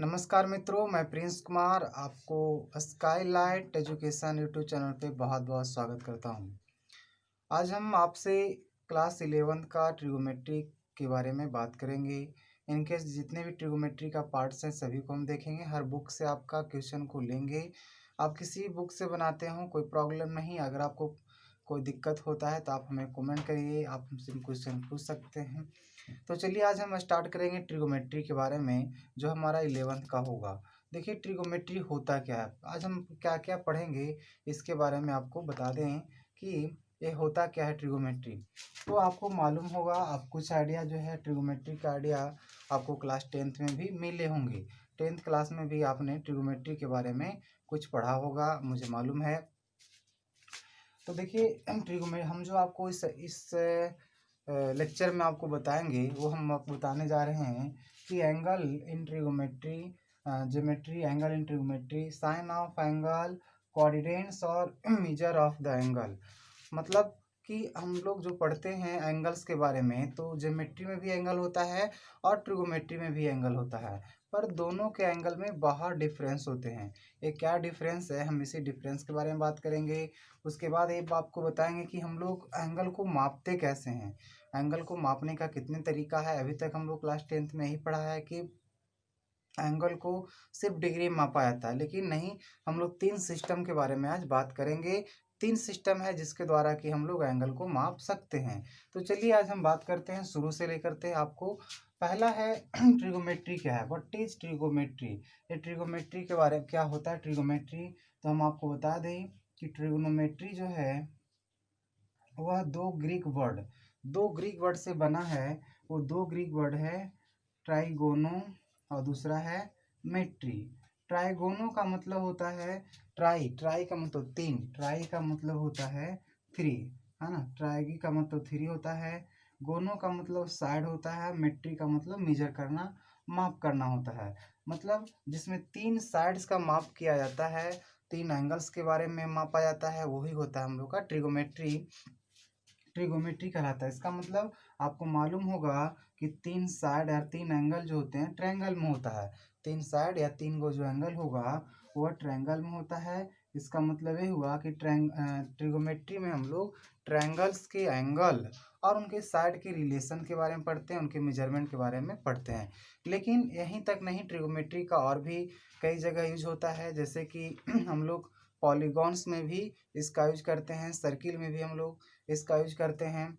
नमस्कार मित्रों, मैं प्रिंस कुमार आपको स्काईलाइट एजुकेशन यूट्यूब चैनल पे बहुत बहुत स्वागत करता हूँ। आज हम आपसे क्लास 11th का ट्रिगोमेट्री के बारे में बात करेंगे। इनके जितने भी ट्रिगोमेट्री का पार्ट्स हैं सभी को हम देखेंगे। हर बुक से आपका क्वेश्चन को लेंगे। आप किसी बुक से बनाते हो कोई प्रॉब्लम नहीं। अगर आपको कोई दिक्कत होता है तो आप हमें कमेंट करिए, आप हमसे क्वेश्चन पूछ सकते हैं। तो चलिए आज हम स्टार्ट करेंगे ट्रिगोमेट्री के बारे में जो हमारा 11th का होगा। देखिए ट्रिगोमेट्री होता क्या है, आज हम क्या क्या पढ़ेंगे इसके बारे में आपको बता दें कि ये होता क्या है ट्रिगोमेट्री। तो आपको मालूम होगा, आप कुछ आइडिया जो है ट्रिगोमेट्री का आइडिया आपको क्लास 10th में भी मिले होंगे। 10th क्लास में भी आपने ट्रिगोमेट्री के बारे में कुछ पढ़ा होगा, मुझे मालूम है। तो देखिए ट्रिगोमेट्री हम जो आपको इस लेक्चर में आपको बताएंगे वो हम आपको बताने जा रहे हैं कि angle in trigonometry, geometry, angle in trigonometry, sine of angle, coordinates और मेजर ऑफ द एंगल। मतलब कि हम लोग जो पढ़ते हैं एंगल्स के बारे में, तो ज्योमेट्री में भी एंगल होता है और ट्रिगोमेट्री में भी एंगल होता है, पर दोनों के एंगल में बहुत डिफरेंस होते हैं। ये क्या डिफरेंस है, हम इसी डिफरेंस के बारे में बात करेंगे। उसके बाद ये आपको बताएंगे कि हम लोग एंगल को मापते कैसे हैं, एंगल को मापने का कितने तरीका है। अभी तक हम लोग क्लास 10th में ही पढ़ा है कि एंगल को सिर्फ डिग्री में मापा जाता है, लेकिन नहीं, हम लोग 3 सिस्टम के बारे में आज बात करेंगे। 3 सिस्टम है जिसके द्वारा कि हम लोग एंगल को माप सकते हैं। तो चलिए आज हम बात करते हैं, शुरू से लेकर के आपको। पहला है ट्रिगोमेट्री क्या है, व्हाट इज ट्रिगोमेट्री। ये ट्रिगोमेट्री के बारे में क्या होता है ट्रिगोमेट्री, तो हम आपको बता दें कि ट्रिगोनोमेट्री जो है वह दो ग्रीक वर्ड से बना है। वो दो ग्रीक वर्ड है ट्राइगोनो और दूसरा है मेट्री। ट्राइगोनो का मतलब होता है ट्राई का मतलब 3, ट्राई का मतलब होता है 3, है ना। ट्राई का मतलब 3 होता है। गोनो का मतलब साइड होता है। मेट्री का मतलब मेजर करना, माप करना होता है। मतलब जिसमें 3 साइड्स का माप किया जाता है, 3 एंगल्स के बारे में मापा जाता है, वही होता है हम लोग का ट्रिगोमेट्री। ट्रिगोमेट्री कहलाता है। इसका मतलब आपको मालूम होगा कि 3 साइड या 3 एंगल जो होते हैं ट्रायंगल में होता है। 3 साइड या 3 गो जो एंगल होगा वह ट्रायंगल में होता है। इसका मतलब ये हुआ कि ट्रिगोमेट्री में हम लोग ट्रायंगल्स के एंगल और उनके साइड के रिलेशन के बारे में पढ़ते हैं, उनके मेजरमेंट के बारे में पढ़ते हैं। लेकिन यहीं तक नहीं, ट्रिगोमेट्री का और भी कई जगह यूज होता है। जैसे कि हम लोग पॉलीगॉन्स में भी इसका यूज करते हैं, सर्किल में भी हम लोग इसका यूज करते हैं।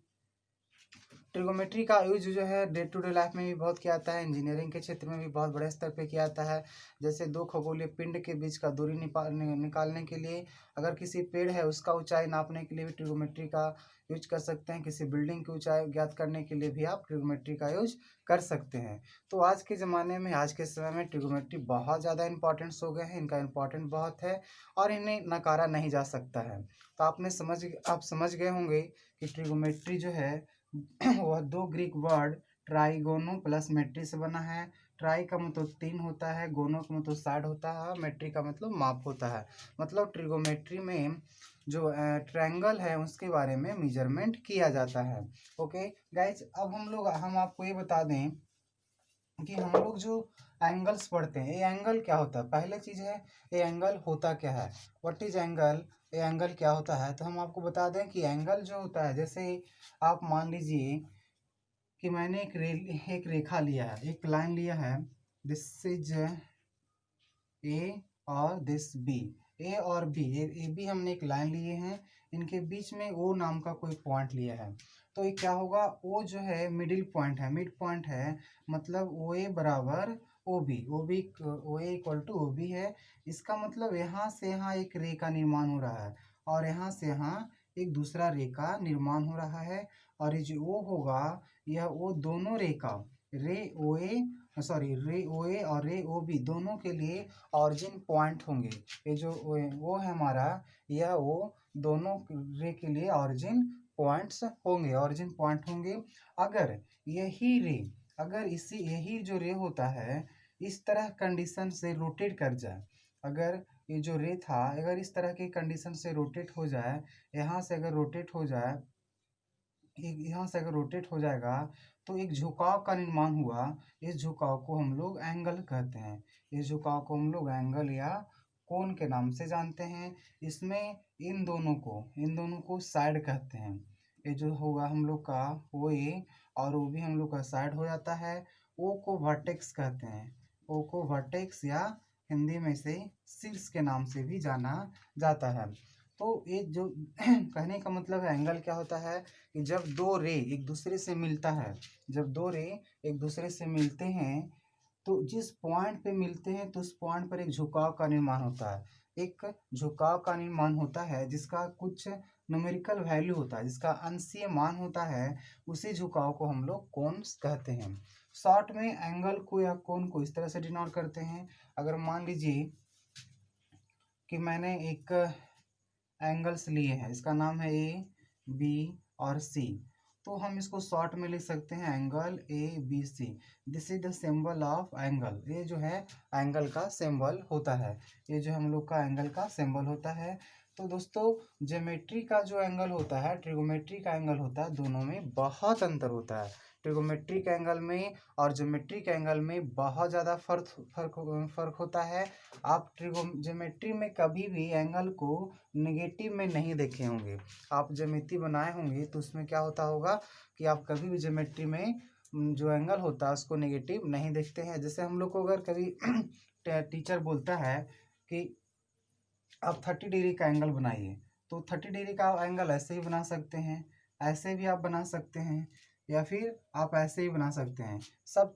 ट्रिगोमेट्री का यूज जो है डे टू डे लाइफ में भी बहुत किया जाता है, इंजीनियरिंग के क्षेत्र में भी बहुत बड़े स्तर पे किया जाता है। जैसे दो खगोलीय पिंड के बीच का दूरी निकालने के लिए, अगर किसी पेड़ है उसका ऊंचाई नापने के लिए भी ट्रिगोमेट्री का यूज कर सकते हैं। किसी बिल्डिंग की ऊंचाई ज्ञात करने के लिए भी आप ट्रिगोमेट्री का यूज कर सकते हैं। तो आज के ज़माने में, आज के समय में ट्रिगोमेट्री बहुत ज़्यादा इंपॉर्टेंस हो गए हैं, इनका इम्पोर्टेंट बहुत है और इन्हें नकारा नहीं जा सकता है। तो आप समझ गए होंगे कि ट्रिगोमेट्री जो है वह दो ग्रीक वर्ड ट्राइगोनो प्लस मेट्री से बना है। ट्राई का मतलब 3 होता है, गोनो का मतलब साइड होता है और मेट्री का मतलब माप होता है। मतलब ट्रिगोमेट्री में जो ट्रायंगल है उसके बारे में मेजरमेंट किया जाता है। ओके गाइज, अब हम आपको ये बता दें कि हम लोग जो एंगल्स पढ़ते हैं, ये एंगल क्या होता है। पहले चीज़ है ये एंगल होता क्या है, व्हाट इज एंगल। ये एंगल क्या होता है, तो हम आपको बता दें कि एंगल जो होता है, जैसे आप मान लीजिए कि मैंने एक रेखा लिया है, एक लाइन लिया है, दिस इज ए और दिस बी। ए और बी, ए बी हमने एक लाइन लिए हैं, इनके बीच में ओ नाम का कोई पॉइंट लिया है। तो ये क्या होगा, ओ जो है मिडिल पॉइंट है, मिड पॉइंट है। मतलब ओ ए बराबर ओ बी, ओ ए इक्वल टू ओ बी है। इसका मतलब यहाँ से यहाँ एक रे का निर्माण हो रहा है और यहाँ से यहाँ एक दूसरा रे का निर्माण हो रहा है। और ये जो ओ होगा, यह ओ दोनों रे का, रे ओ ए और रे ओ बी दोनों के लिए ऑरिजिन पॉइंट होंगे। ये जो वो है हमारा, यह वो दोनों रे के लिए ऑरिजिन पॉइंट होंगे। अगर यही रे, अगर यही जो रे होता है इस तरह कंडीशन से रोटेट कर जाए, अगर ये जो रे था अगर इस तरह की कंडीशन से रोटेट हो जाए, यहाँ से अगर रोटेट हो जाए, यहाँ से अगर रोटेट हो जाएगा, तो एक झुकाव का निर्माण हुआ, इस झुकाव को हम लोग एंगल कहते हैं। इस झुकाव को हम लोग एंगल या कोण के नाम से जानते हैं। इसमें इन दोनों को साइड कहते हैं। ये जो होगा हम लोग का वो ए और वो भी हम लोग का साइड हो जाता है। ओ को वर्टेक्स कहते हैं। ओ को वर्टेक्स या हिंदी में से शीर्ष के नाम से भी जाना जाता है। तो ये जो कहने का मतलब है एंगल क्या होता है कि जब दो रे एक दूसरे से मिलता है, जब दो रे एक दूसरे से मिलते हैं तो जिस पॉइंट पे मिलते हैं तो उस पॉइंट पर एक झुकाव का निर्माण होता है। एक झुकाव का निर्माण होता है जिसका कुछ न्यूमेरिकल वैल्यू होता है, जिसका अंशीय मान होता है। उसी झुकाव को हम लोग कोण कहते हैं। शॉर्ट में एंगल को या कोण को इस तरह से डिनोट करते हैं। अगर मान लीजिए कि मैंने एक एंगल्स लिए हैं, इसका नाम है ए बी और सी, तो हम इसको शॉर्ट में लिख सकते हैं angle A B C. This is the symbol of angle. ये जो है एंगल का सिंबल होता है। ये जो हम लोग का एंगल का सिंबल होता है। तो दोस्तों ज्योमेट्री का जो एंगल होता है, ट्रिगोमेट्री का एंगल होता है, दोनों में बहुत अंतर होता है। ट्रिगोमेट्रिक एंगल में और ज्योमेट्रिक एंगल में बहुत ज़्यादा फर्क होता है। आप ज्योमेट्री में कभी भी एंगल को नेगेटिव में नहीं देखे होंगे। आप ज्योमेट्री बनाए होंगे तो उसमें क्या होता होगा कि आप कभी भी ज्योमेट्री में जो एंगल होता है उसको नेगेटिव नहीं देखते हैं। जैसे हम लोग को अगर कभी टीचर बोलता है कि आप 30 डिग्री का एंगल बनाइए, तो 30 डिग्री का एंगल ऐसे ही बना सकते हैं, ऐसे भी आप बना सकते हैं, या फिर आप ऐसे ही बना सकते हैं। सब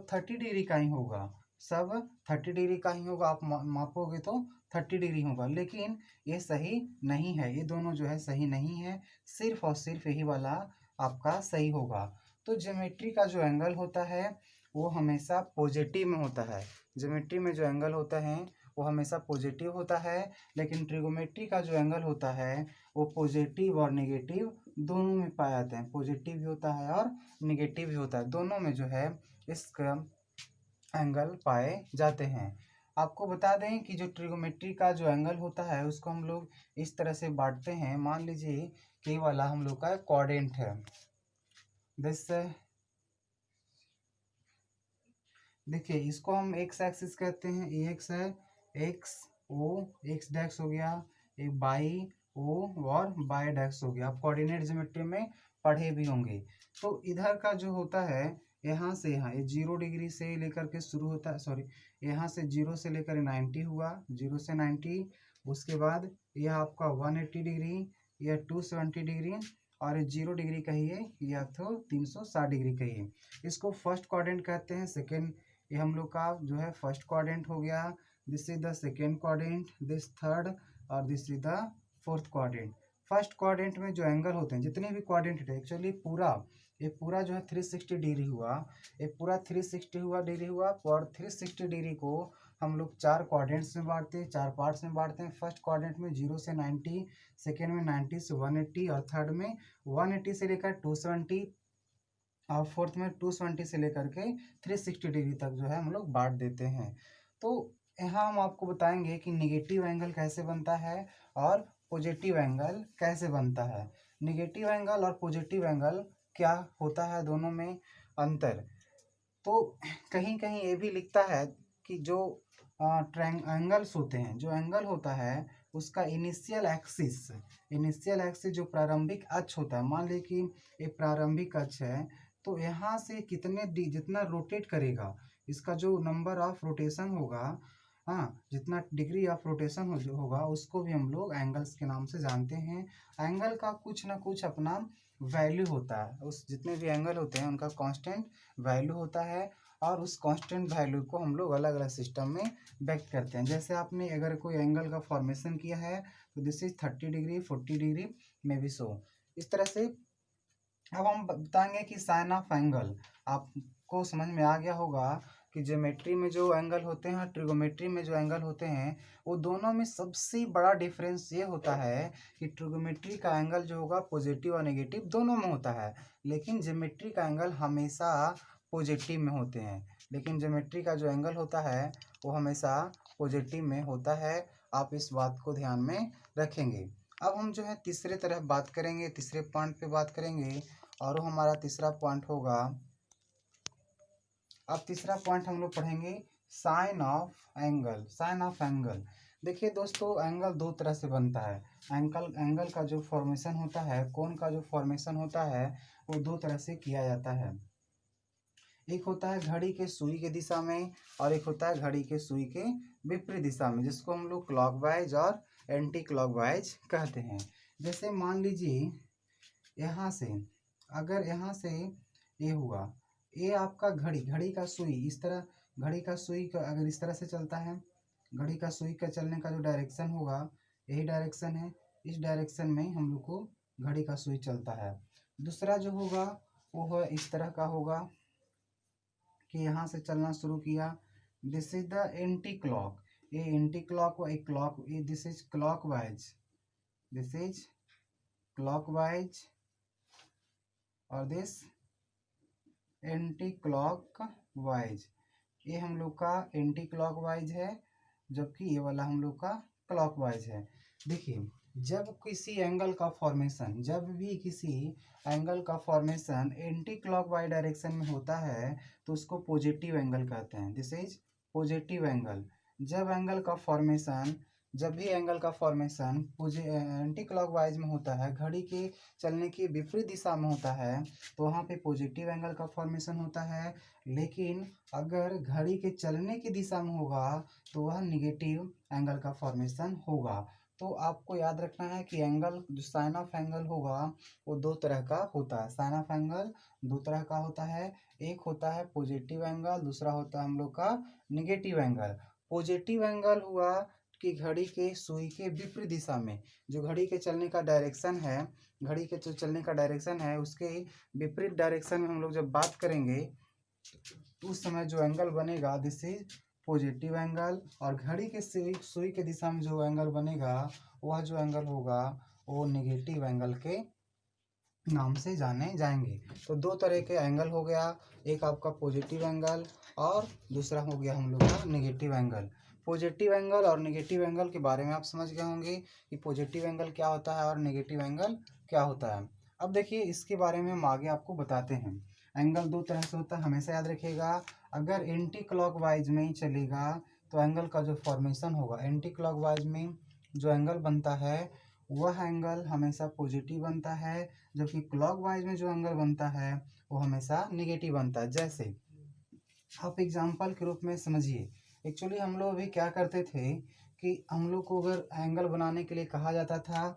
30 डिग्री का ही होगा, सब 30 डिग्री का ही होगा। आप मापोगे तो 30 डिग्री होगा, लेकिन ये सही नहीं है। ये दोनों जो है सही नहीं है, सिर्फ और सिर्फ यही वाला आपका सही होगा। तो ज्योमेट्री का जो एंगल होता है वो हमेशा पॉजिटिव में होता है। ज्योमेट्री में जो एंगल होता है वो हमेशा पॉजिटिव होता है, लेकिन ट्रिगोमेट्री का जो एंगल होता है वो पॉजिटिव और नेगेटिव दोनों में पाए जाते हैं। पॉजिटिव भी होता है और नेगेटिव भी होता है, दोनों में जो है इसका एंगल पाए जाते हैं। आपको बता दें कि जो ट्रिगोमेट्री का जो एंगल होता है उसको हम लोग इस तरह से बांटते हैं। मान लीजिए कि वाला हम लोग का क्वाड्रेंट है। देखिए इसको हम एक्स एक्सिस कहते हैं, ये एक्स है, एक्स ओ एक्स डैक्स हो गया, एक बाई ओ और बाई डैक्स हो गया। आप कोऑर्डिनेट ज्योमेट्री में पढ़े भी होंगे। तो इधर का जो होता है यहाँ से यहाँ ये 0 डिग्री से लेकर के शुरू होता है, सॉरी यहाँ से 0 से लेकर 90 हुआ, 0 से 90। उसके बाद यह आपका 180 डिग्री, यह 270 डिग्री और 0 डिग्री कहिए या तो 360 डिग्री कहिए। इसको फर्स्ट क्वाड्रेंट कहते हैं। सेकेंड ये हम लोग का जो है फर्स्ट क्वाड्रेंट हो गया। This is the second quadrant, this third or this is the fourth quadrant. First quadrant में जो एंगल होते हैं, जितने भी क्वाड्रेंट है एक्चुअली ये पूरा जो है 360 डिग्री हुआ। ये पूरा 360 डिग्री हुआ और 360 डिग्री को हम लोग 4 क्वाड्रेंट्स में बांटते हैं, 4 पार्ट्स में बांटते हैं। फर्स्ट क्वाड्रेंट में 0 से 90, सेकेंड में 90 से 180 और थर्ड में 180 से लेकर 270 और फोर्थ में 220 से लेकर के 360 डिग्री तक जो है हम लोग बांट देते हैं। तो यहाँ हम आपको बताएंगे कि निगेटिव एंगल कैसे बनता है और पॉजिटिव एंगल कैसे बनता है। निगेटिव एंगल और पॉजिटिव एंगल क्या होता है, दोनों में अंतर। तो कहीं कहीं ये भी लिखता है कि जो एंगल्स होते हैं, जो एंगल होता है उसका इनिशियल एक्सिस जो प्रारंभिक अक्ष होता है, मान लीजिए कि एक प्रारंभिक अक्ष है, तो यहाँ से जितना रोटेट करेगा, इसका जो नंबर ऑफ रोटेशन होगा, हाँ जितना डिग्री ऑफ रोटेशन होगा उसको भी हम लोग एंगल्स के नाम से जानते हैं। एंगल का कुछ ना कुछ अपना वैल्यू होता है, उस जितने भी एंगल होते हैं उनका कांस्टेंट वैल्यू होता है और उस कांस्टेंट वैल्यू को हम लोग अलग अलग सिस्टम में व्यक्त करते हैं। जैसे आपने अगर कोई एंगल का फॉर्मेशन किया है तो दिस इज 30 डिग्री, 40 डिग्री में भी सो इस तरह से। अब हम बताएंगे कि साइन ऑफ एंगल। आपको समझ में आ गया होगा कि ज्योमेट्री में जो एंगल होते हैं, ट्रिगोमेट्री में जो एंगल होते हैं, वो दोनों में सबसे बड़ा डिफरेंस ये होता है कि ट्रिगोमेट्री का एंगल जो होगा पॉजिटिव और नेगेटिव दोनों में होता है, लेकिन ज्योमेट्री का एंगल हमेशा पॉजिटिव में होते हैं। लेकिन ज्योमेट्री का जो एंगल होता है वो हमेशा पॉजिटिव में होता है। आप इस बात को ध्यान में रखेंगे। अब हम जो है तीसरे तरफ बात करेंगे, तीसरे पॉइंट पे बात करेंगे, और वो हमारा तीसरा पॉइंट होगा। अब तीसरा पॉइंट हम लोग पढ़ेंगे sine of angle. Sine of angle, देखिए दोस्तों, एंगल दो तरह से बनता है। एंगल का जो फॉर्मेशन होता है, कोण का जो फॉर्मेशन होता है, वो दो तरह से किया जाता है। एक होता है घड़ी के सुई के दिशा में, और एक होता है घड़ी के सुई के विपरीत दिशा में, जिसको हम लोग क्लॉकवाइज और एंटी क्लॉकवाइज कहते हैं। जैसे मान लीजिए यहाँ से, अगर यहाँ से ये हुआ, ये आपका घड़ी का सुई इस तरह, घड़ी का सुई का अगर इस तरह से चलता है, घड़ी का सुई का चलने का जो डायरेक्शन होगा, यही डायरेक्शन है। इस डायरेक्शन में हम लोग को घड़ी का सुई चलता है। दूसरा जो होगा वो है इस तरह का होगा कि यहाँ से चलना शुरू किया। This is the anti clock. ये एंटी क्लॉक, एक क्लॉक, ये this is clockwise, this is clockwise, और दिस एंटी क्लॉकवाइज। ये हम लोग का एंटी क्लॉकवाइज है, जबकि ये वाला हम लोग का क्लॉकवाइज है। देखिए, जब किसी एंगल का फॉर्मेशन, जब भी किसी एंगल का फॉर्मेशन एंटी क्लॉकवाइज डायरेक्शन में होता है तो उसको पॉजिटिव एंगल कहते हैं। This is positive angle. जब एंगल का फॉर्मेशन, जब भी एंगल का फॉर्मेशन एंटी क्लॉकवाइज में होता है, घड़ी के चलने की विपरीत दिशा में होता है, तो वहाँ पे पॉजिटिव एंगल का फॉर्मेशन होता है। लेकिन अगर घड़ी के चलने की दिशा में होगा तो वह निगेटिव एंगल का फॉर्मेशन होगा। तो आपको याद रखना है कि एंगल, जो साइन ऑफ एंगल होगा वो दो तरह का होता है। साइन ऑफ एंगल दो तरह का होता है, एक होता है पॉजिटिव एंगल, दूसरा होता है हम लोग का निगेटिव एंगल। पॉजिटिव एंगल हुआ कि घड़ी के सुई के विपरीत दिशा में, जो घड़ी के चलने का डायरेक्शन है, घड़ी के जो चलने का डायरेक्शन है उसके विपरीत डायरेक्शन में हम लोग जब बात करेंगे तो उस समय जो एंगल बनेगा दिस इज पॉजिटिव एंगल। और घड़ी के सुई के दिशा में जो एंगल बनेगा, वह जो एंगल होगा वो नेगेटिव एंगल के नाम से जाने जाएंगे। तो दो तरह के एंगल हो गया, एक आपका पॉजिटिव एंगल और दूसरा हो गया हम लोग का नेगेटिव एंगल। पॉजिटिव एंगल और नेगेटिव एंगल के बारे में आप समझ गए होंगे कि पॉजिटिव एंगल क्या होता है और नेगेटिव एंगल क्या होता है। अब देखिए, इसके बारे में हम आगे आपको बताते हैं। एंगल दो तरह से होता है, हमेशा याद रखिएगा। अगर एंटी क्लॉकवाइज में ही चलेगा तो एंगल का जो फॉर्मेशन होगा, एंटी क्लॉकवाइज में जो एंगल बनता है वह एंगल हमेशा पॉजिटिव बनता है, जबकि क्लॉकवाइज में जो एंगल बनता है वो हमेशा निगेटिव बनता है। जैसे आप एग्जाम्पल के रूप में समझिए, एक्चुअली हम लोग भी क्या करते थे कि हम लोग को अगर एंगल बनाने के लिए कहा जाता था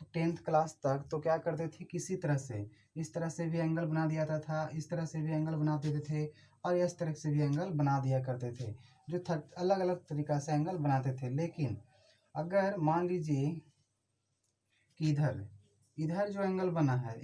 तो 10th क्लास तक, तो क्या करते थे, किसी तरह से, इस तरह से भी एंगल बना दिया जाता था, इस तरह से भी एंगल बना देते थे, और इस तरह से भी एंगल बना दिया करते थे, जो अलग अलग तरीक़ा से एंगल बनाते थे। लेकिन अगर मान लीजिए कि इधर इधर जो एंगल बना है,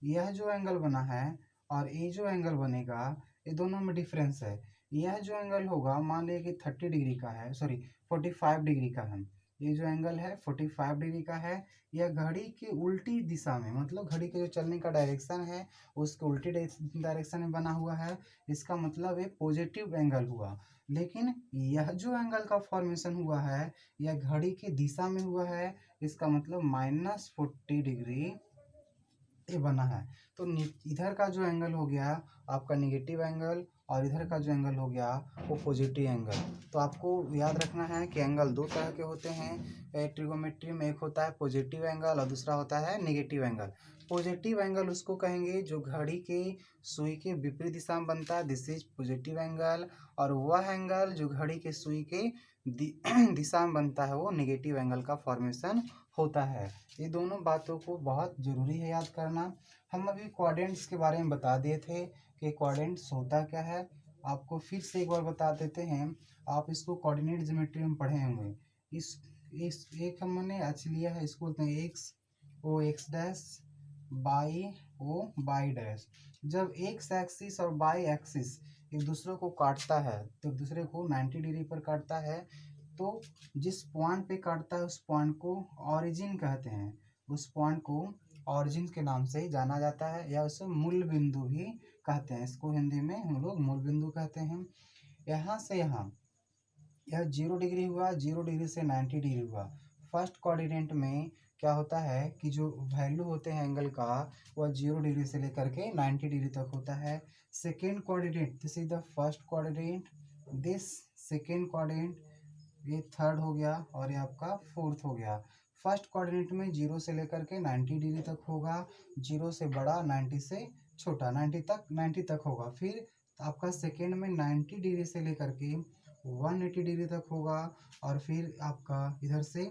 यह जो एंगल बना है और ये जो एंगल बनेगा, ये दोनों में डिफरेंस है। यह जो एंगल होगा, मान लीजिए कि 30 डिग्री का है, सॉरी 45 डिग्री का है। ये जो एंगल है 45 डिग्री का है। यह घड़ी की उल्टी दिशा में, मतलब घड़ी के जो चलने का डायरेक्शन है उसके उल्टी डायरेक्शन में बना हुआ है। इसका मतलब ये पॉजिटिव एंगल हुआ। लेकिन यह जो एंगल का फॉर्मेशन हुआ है, यह घड़ी की दिशा में हुआ है, इसका मतलब -40 डिग्री ये बना है। तो इधर का जो एंगल हो गया आपका निगेटिव एंगल, और इधर का जो एंगल हो गया वो पॉजिटिव एंगल। तो आपको याद रखना है कि एंगल दो तरह के होते हैं ट्रिगोमेट्री में, एक होता है पॉजिटिव एंगल और दूसरा होता है निगेटिव एंगल। पॉजिटिव एंगल उसको कहेंगे जो घड़ी के सुई के विपरीत दिशा में बनता है, दिस इज पॉजिटिव एंगल। और वह एंगल जो घड़ी के सुई के दिशा में बनता है वो निगेटिव एंगल का फॉर्मेशन होता है। ये दोनों बातों को बहुत ज़रूरी है याद करना। हम अभी क्वाड्रेंट्स के बारे में बता दिए थे कि क्वाड्रेंट्स होता क्या है, आपको फिर से एक बार बता देते हैं। आप इसको कोऑर्डिनेट ज्योमेट्री में पढ़े होंगे। इस एक हमने अच्छा लिया है, इसको बोलते हैं X O X dash, Y O Y dash. जब एक्स एक्सिस और बाई एक्सिस एक दूसरे को काटता है, तो एक दूसरे को 90 डिग्री पर काटता है, तो जिस पॉइंट पे काटता है उस पॉइंट को ऑरिजिन कहते हैं। उस पॉइंट को ऑरिजिन के नाम से जाना जाता है, या उसे मूल बिंदु भी कहते हैं। इसको हिंदी में हम लोग मूल बिंदु कहते हैं। यहाँ से यहाँ यह 0 डिग्री हुआ, 0 डिग्री से 90 डिग्री हुआ। फर्स्ट कोऑर्डिनेट में क्या होता है कि जो वैल्यू होते हैं एंगल का वह 0 डिग्री से लेकर के 90 डिग्री तक होता है। Second coordinate, this is the first coordinate, this second coordinate, ये थर्ड हो गया और ये आपका फोर्थ हो गया। फर्स्ट कोऑर्डिनेट में 0 से लेकर के 90 डिग्री तक होगा, 0 से बड़ा 90 से छोटा, 90 तक होगा। फिर आपका सेकेंड में 90 डिग्री से लेकर के 180 डिग्री तक होगा, और फिर आपका इधर से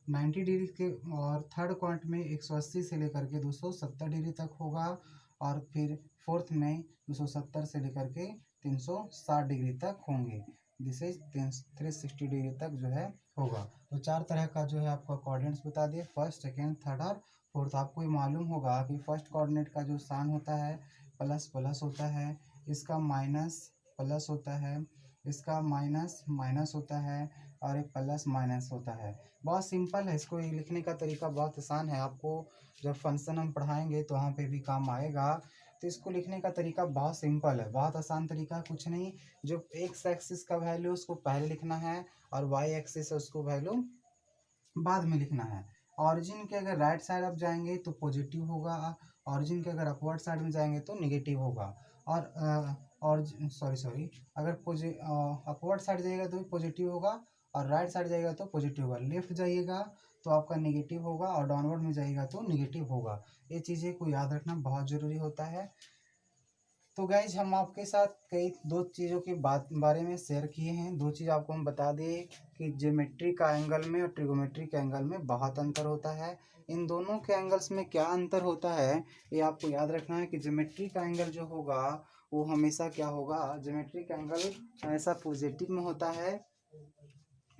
90 डिग्री के, और थर्ड क्वांट में 180 से लेकर के 270 डिग्री तक होगा, और फिर फोर्थ में 270 से लेकर के 360 डिग्री तक होंगे। दिस इज 360 डिग्री तक जो है होगा। तो 4 तरह का जो है आपका कोऑर्डिनेट्स बता दिए, फर्स्ट सेकेंड थर्ड और फोर्थ। आपको ये मालूम होगा कि फर्स्ट कोऑर्डिनेट का जो साइन होता है प्लस प्लस होता है, इसका माइनस प्लस होता है, इसका माइनस माइनस होता है, और एक प्लस माइनस होता है। बहुत सिंपल है, इसको ये लिखने का तरीका बहुत आसान है। आपको जब फंक्शन हम पढ़ाएंगे तो वहाँ पे भी काम आएगा। तो इसको लिखने का तरीका बहुत सिंपल है, बहुत आसान तरीका, कुछ नहीं। जो एक्स एक्सिस का वैल्यू उसको पहले लिखना है, और वाई एक्सिस है उसको वैल्यू बाद में लिखना है। ऑरिजिन के अगर राइट साइड आप जाएंगे तो पॉजिटिव होगा, ऑरिजिन के अगर अपवर्ड साइड में जाएंगे तो निगेटिव होगा। और सॉरी अगर अपवर्ड साइड जाइएगा तो पॉजिटिव होगा, और राइट साइड जाइएगा तो पॉजिटिव होगा। लेफ्ट जाइएगा तो आपका नेगेटिव होगा, और डाउनवर्ड में जाइएगा तो निगेटिव होगा। ये चीज़ें को याद रखना बहुत ज़रूरी होता है। तो गाइज हम आपके साथ कई दो चीज़ों के बारे में शेयर किए हैं। दो चीज़ आपको हम बता दिए कि ज्योमेट्री का एंगल में और ट्रिगोमेट्री के एंगल में बहुत अंतर होता है। इन दोनों के एंगल्स में क्या अंतर होता है ये आपको याद रखना है कि ज्योमेट्री का एंगल जो होगा वो हमेशा क्या होगा, ज्योमेट्री का एंगल हमेशा पॉजिटिव में होता है,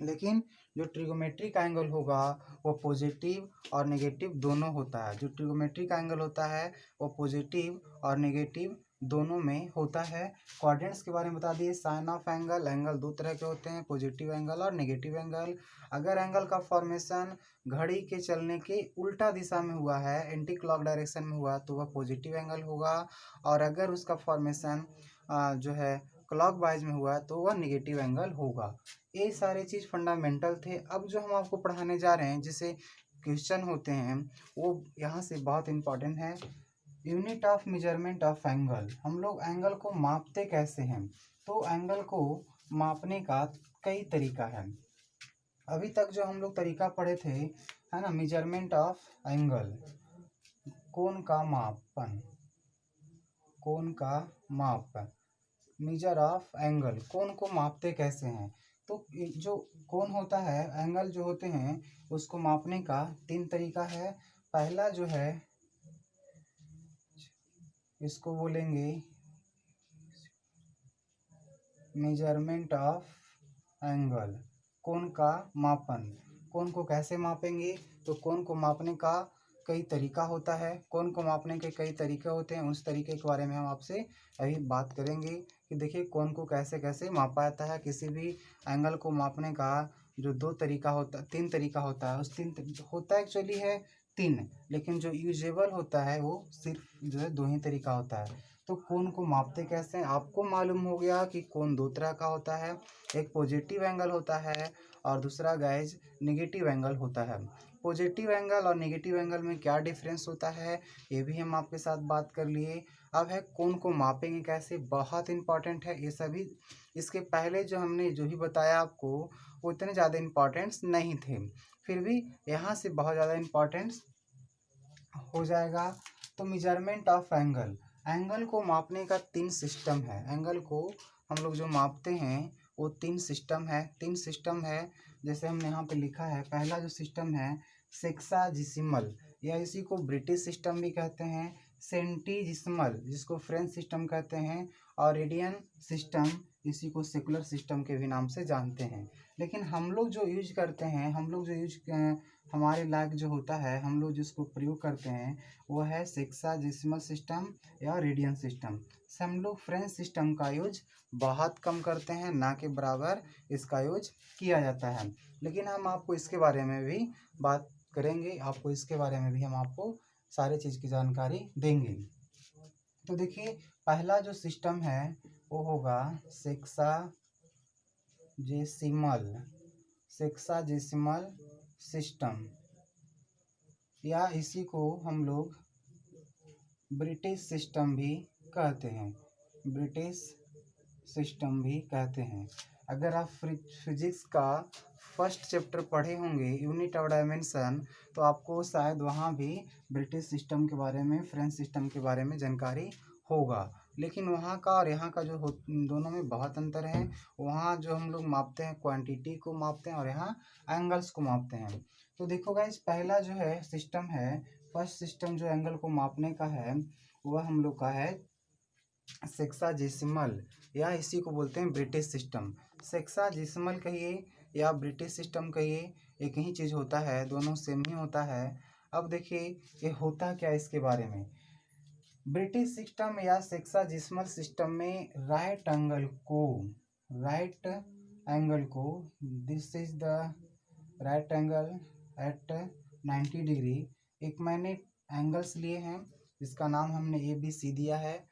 लेकिन जो ट्रिगोमेट्री का एंगल होगा वो पॉजिटिव और नेगेटिव दोनों होता है। जो ट्रिगोमेट्री का एंगल होता है वो पॉजिटिव और नेगेटिव दोनों में होता है। कोऑर्डिनेट्स के बारे में बता दिए, साइन ऑफ एंगल, एंगल दो तरह के होते हैं, पॉजिटिव एंगल और नेगेटिव एंगल। अगर एंगल का फॉर्मेशन घड़ी के चलने के उल्टा दिशा में हुआ है, एंटी क्लॉक डायरेक्शन में हुआ, तो वह पॉजिटिव एंगल होगा, और अगर उसका फॉर्मेशन जो है क्लॉक वाइज में हुआ तो वह नेगेटिव एंगल होगा। ये सारे चीज़ फंडामेंटल थे। अब जो हम आपको पढ़ाने जा रहे हैं जिसे क्वेश्चन होते हैं वो यहाँ से बहुत इम्पोर्टेंट है। Unit of measurement of angle, हम लोग एंगल को मापते कैसे हैं? तो एंगल को मापने का कई तरीका है। अभी तक जो हम लोग तरीका पढ़े थे, है ना, मेजरमेंट ऑफ एंगल, कोण का मापन, कोण का माप, मेजर ऑफ एंगल, कोण को मापते कैसे हैं? तो जो कोण होता है, एंगल जो होते हैं उसको मापने का 3 तरीका है। पहला जो है इसको बोलेंगे मेजरमेंट ऑफ एंगल, कोण का मापन। कोण को कैसे मापेंगे? तो कोण को मापने का कई तरीका होता है, कोण को मापने के कई तरीके होते हैं। उस तरीके के बारे में हम आपसे अभी बात करेंगे कि देखिए कोण को कैसे कैसे मापा जाता है। किसी भी एंगल को मापने का जो 2 तरीका होता, 3 तरीका होता है, उस 3 होता एक्चुअली है 3, लेकिन जो यूजेबल होता है वो सिर्फ जो है 2 ही तरीका होता है। तो कोण को मापते कैसे हैं? आपको मालूम हो गया कि कोण 2 तरह का होता है, एक पॉजिटिव एंगल होता है और दूसरा गाइज नेगेटिव एंगल होता है। पॉजिटिव एंगल और नेगेटिव एंगल में क्या डिफरेंस होता है ये भी हम आपके साथ बात कर लिए। अब है कोण को मापेंगे कैसे, बहुत इंपॉर्टेंट है ये सभी। इसके पहले जो हमने जो भी बताया आपको वो इतने ज़्यादा इम्पॉर्टेंस नहीं थे, फिर भी यहाँ से बहुत ज़्यादा इम्पॉर्टेंस हो जाएगा। तो मेजरमेंट ऑफ एंगल, एंगल को मापने का 3 सिस्टम है। एंगल को हम लोग जो मापते हैं वो 3 सिस्टम है, 3 सिस्टम है। जैसे हमने यहाँ पे लिखा है, पहला जो सिस्टम है सेक्साजिसिमल, या इसी को ब्रिटिश सिस्टम भी कहते हैं, सेंटीजिसिमल जिसको फ्रेंच सिस्टम कहते हैं, और रेडियन सिस्टम इसी को सेकुलर सिस्टम के भी नाम से जानते हैं। लेकिन हम लोग जो यूज करते हैं, हम लोग जो यूज हमारे लायक जो होता है, हम लोग जिसको प्रयोग करते हैं वो है सेक्साजिसिमल सिस्टम या रेडियन सिस्टम। से हम लोग फ्रेंच सिस्टम का यूज बहुत कम करते हैं, ना के बराबर इसका यूज किया जाता है। लेकिन हम आपको इसके बारे में भी बात करेंगे, आपको इसके बारे में भी हम आपको सारे चीज़ की जानकारी देंगे। तो देखिए पहला जो सिस्टम है वो होगा सेक्साजेसिमल, सेक्साजेसिमल सिस्टम। या इसी को हम लोग ब्रिटिश सिस्टम भी कहते हैं, ब्रिटिश सिस्टम भी कहते हैं। अगर आप फिजिक्स का फर्स्ट चैप्टर पढ़े होंगे यूनिट ऑफ डायमेंशन, तो आपको शायद वहाँ भी ब्रिटिश सिस्टम के बारे में, फ्रेंच सिस्टम के बारे में जानकारी होगा। लेकिन वहाँ का और यहाँ का जो दोनों में बहुत अंतर है। वहाँ जो हम लोग मापते हैं क्वांटिटी को मापते हैं और यहाँ एंगल्स को मापते हैं। तो देखो गाइस, पहला जो है सिस्टम है, फर्स्ट सिस्टम जो एंगल को मापने का है वह हम लोग का है सेक्साजेसिमल, या इसी को बोलते हैं ब्रिटिश सिस्टम। सेक्साजेसिमल कहिए या ब्रिटिश सिस्टम कहिए, एक ही चीज़ होता है, दोनों सेम ही होता है। अब देखिए ये होता क्या है इसके बारे में। ब्रिटिश सिस्टम या सेक्साजेसिमल सिस्टम में राइट एंगल को this is the right angle at 90 degree. एक मैंने एंगल्स लिए हैं जिसका नाम हमने ABC दिया है,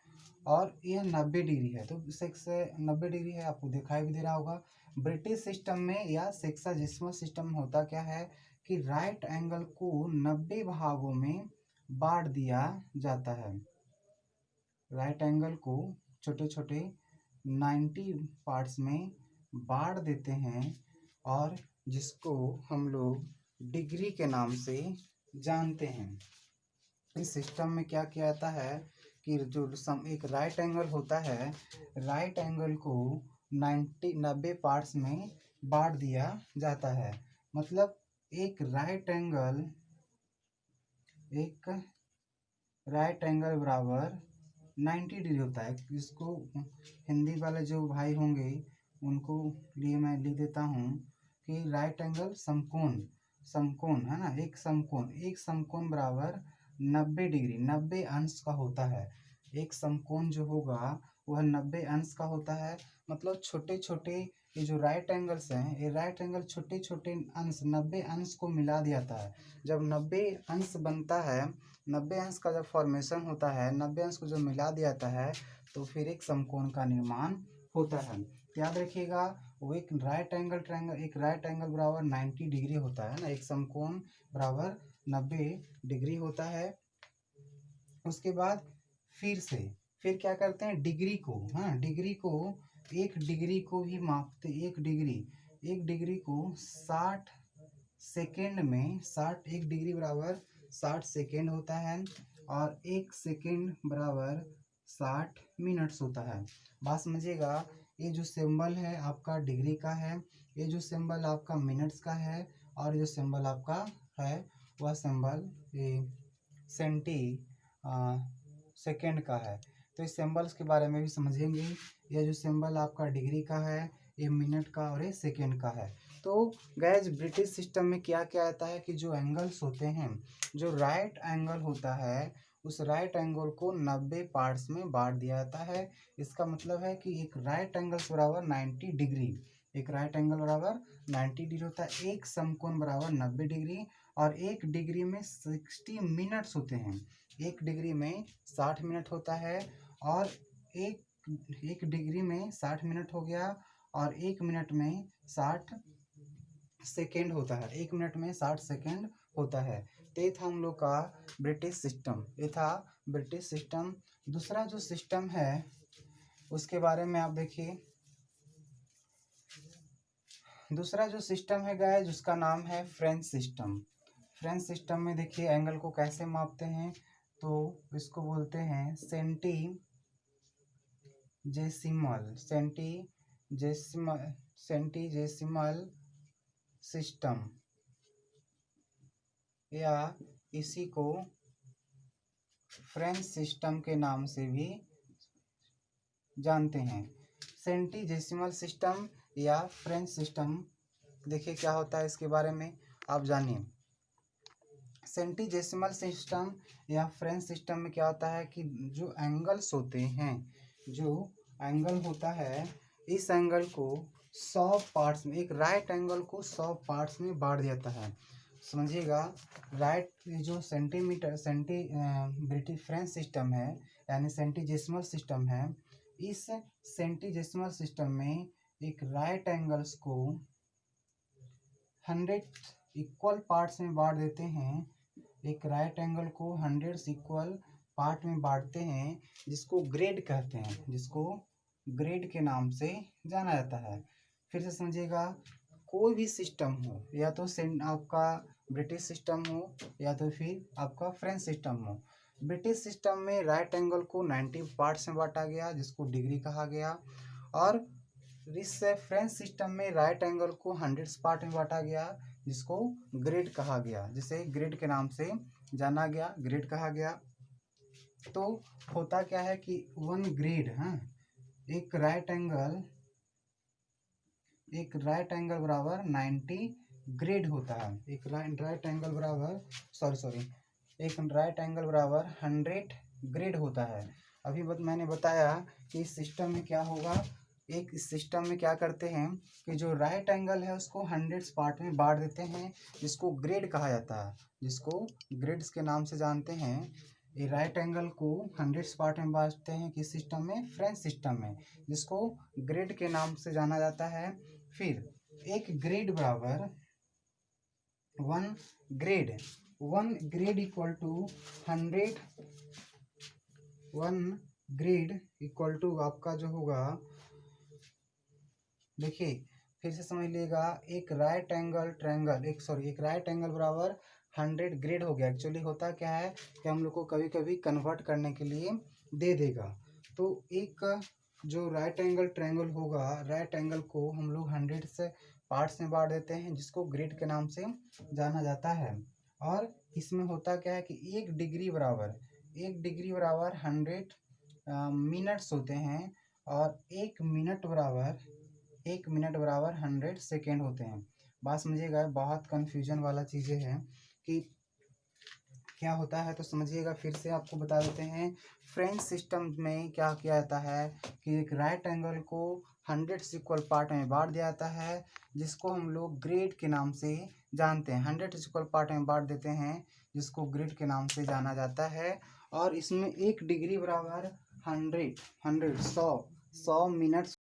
और यह 90 डिग्री है, तो सेक्स 90 डिग्री है, आपको दिखाई भी दे रहा होगा। ब्रिटिश सिस्टम में या सेक्साजेसिमल सिस्टम में होता क्या है कि राइट एंगल को 90 भागों में बांट दिया जाता है। राइट एंगल को छोटे छोटे 90 पार्ट्स में बांट देते हैं, और जिसको हम लोग डिग्री के नाम से जानते हैं। इस सिस्टम में क्या किया जाता है कि जो एक राइट एंगल होता है, राइट एंगल को 90 पार्ट्स में बांट दिया जाता है। मतलब एक राइट एंगल बराबर 90 डिग्री होता है। इसको हिंदी वाले जो भाई होंगे उनको लिए मैं लिख देता हूँ कि राइट एंगल समकोण है ना, एक समकोण बराबर 90 डिग्री, 90 अंश का होता है। एक समकोण जो होगा वह 90 अंश का होता है। मतलब छोटे छोटे ये जो राइट एंगल्स हैं, ये राइट एंगल छोटे छोटे अंश 90 अंश को मिला दिया जाता है। जब 90 अंश बनता है, 90 अंश का जब फॉर्मेशन होता है, 90 अंश को जब मिला दिया जाता है, तो फिर एक समकोण का निर्माण होता है। याद रखिएगा, वो एक राइट एंगल बराबर 90 डिग्री होता है ना, एक समकोण बराबर 90 डिग्री होता है। उसके बाद फिर क्या करते हैं, डिग्री को, हाँ डिग्री को, एक डिग्री को भी मापते। एक डिग्री को 60 सेकेंड में 60, एक डिग्री बराबर 60 सेकेंड होता है, और एक सेकेंड बराबर 60 मिनट्स होता है। बात समझिएगा, ये जो सिंबल है आपका डिग्री का है, ये जो सिंबल आपका मिनट्स का है, और जो सिंबल आपका है वह सिंबल ये सेंटी सेकेंड का है। तो इस सिंबल्स के बारे में भी समझेंगे। यह जो सिंबल आपका डिग्री का है, ये मिनट का और ये सेकेंड का है। तो गैज ब्रिटिश सिस्टम में क्या क्या आता है कि जो एंगल्स होते हैं, जो राइट एंगल होता है, उस राइट एंगल को 90 पार्ट्स में बांट दिया जाता है। इसका मतलब है कि एक राइट एंगल बराबर 90 डिग्री, एक राइट एंगल बराबर 90 डिग्री होता है। एक समकोण बराबर 90 डिग्री, और एक डिग्री में 60 मिनट्स होते हैं। एक डिग्री में 60 मिनट होता है, और एक डिग्री में 60 मिनट हो गया, और एक मिनट में 60 सेकेंड होता है। एक मिनट में 60 सेकेंड होता है। तो ये था हम लोग का ब्रिटिश सिस्टम, ये था ब्रिटिश सिस्टम। दूसरा जो सिस्टम है उसके बारे में आप देखिए। दूसरा जो सिस्टम है गाइस, उसका नाम है फ्रेंच सिस्टम। फ्रेंच सिस्टम में देखिए एंगल को कैसे मापते हैं, तो इसको बोलते हैं सेंटीजेसिमल सिस्टम, या इसी को फ्रेंच सिस्टम के नाम से भी जानते हैं। सेंटीजेसिमल सिस्टम या फ्रेंच सिस्टम, देखिए क्या होता है इसके बारे में आप जानिए। सेंटीजेसिमल सिस्टम या फ्रेंच सिस्टम में क्या होता है कि जो एंगल्स होते हैं, जो एंगल होता है, इस एंगल को 100 पार्ट्स में, एक राइट एंगल को 100 पार्ट्स में बांट दिया जाता है। समझिएगा, राइट जो ब्रिटिश फ्रेंच सिस्टम है यानी सेंटीजेसिमल सिस्टम है, इस सेंटीजेसिमल सिस्टम में एक राइट एंगल्स को 100 इक्वल पार्ट्स में बांट देते हैं, एक राइट एंगल को 100 इक्वल पार्ट में बांटते हैं, जिसको ग्रेड कहते हैं, जिसको ग्रेड के नाम से जाना जाता है। फिर से समझिएगा, कोई भी सिस्टम हो, या तो आपका ब्रिटिश सिस्टम हो या तो फिर आपका फ्रेंच सिस्टम हो। ब्रिटिश सिस्टम में राइट एंगल को 90 पार्ट्स में बांटा गया, जिसको डिग्री कहा गया, और इस फ्रेंच सिस्टम में राइट एंगल को 100 पार्ट में बांटा गया, जिसको ग्रेड कहा गया, जिसे ग्रेड के नाम से जाना गया, ग्रेड कहा गया। तो होता क्या है कि वन ग्रेड, हाँ, एक राइट एंगल बराबर 90 ग्रेड होता है। एक राइट एंगल बराबर एक राइट एंगल बराबर 100 ग्रेड होता है। अभी मैंने बताया कि इस सिस्टम में क्या होगा, इस सिस्टम में क्या करते हैं कि जो राइट एंगल है उसको 100 पार्ट में बांट देते हैं, जिसको ग्रेड कहा जाता है, जिसको ग्रेड्स के नाम से जानते हैं। ये राइट एंगल को 100 पार्ट में बांटते हैं किस सिस्टम में, फ्रेंच सिस्टम में, जिसको ग्रेड के नाम से जाना जाता है। फिर एक ग्रेड बराबर one grade equal to 100, one grade equal to आपका जो होगा, देखिए फिर से समझ लीजिएगा, एक राइट एंगल बराबर 100 ग्रेड हो गया। एक्चुअली होता क्या है कि हम लोग को कभी कभी कन्वर्ट करने के लिए दे देगा। तो एक जो राइट एंगल ट्रायंगल होगा, राइट एंगल को हम लोग 100 से पार्ट्स में बांट देते हैं, जिसको ग्रेड के नाम से जाना जाता है। और इसमें होता क्या है कि एक डिग्री बराबर 100 मिनट्स होते हैं, और एक मिनट बराबर 100 सेकेंड होते हैं। बात समझिएगा, बहुत कन्फ्यूजन वाला चीज़ें हैं कि क्या होता है, तो समझिएगा, फिर से आपको बता देते हैं। फ्रेंच सिस्टम में क्या किया जाता है कि एक राइट एंगल को 100 इक्वल पार्ट में बांट दिया जाता है, जिसको हम लोग ग्रेड के नाम से जानते हैं। 100 इक्वल पार्ट में बांट देते हैं, जिसको ग्रेड के नाम से जाना जाता है। और इसमें एक डिग्री बराबर 100 मिनट्स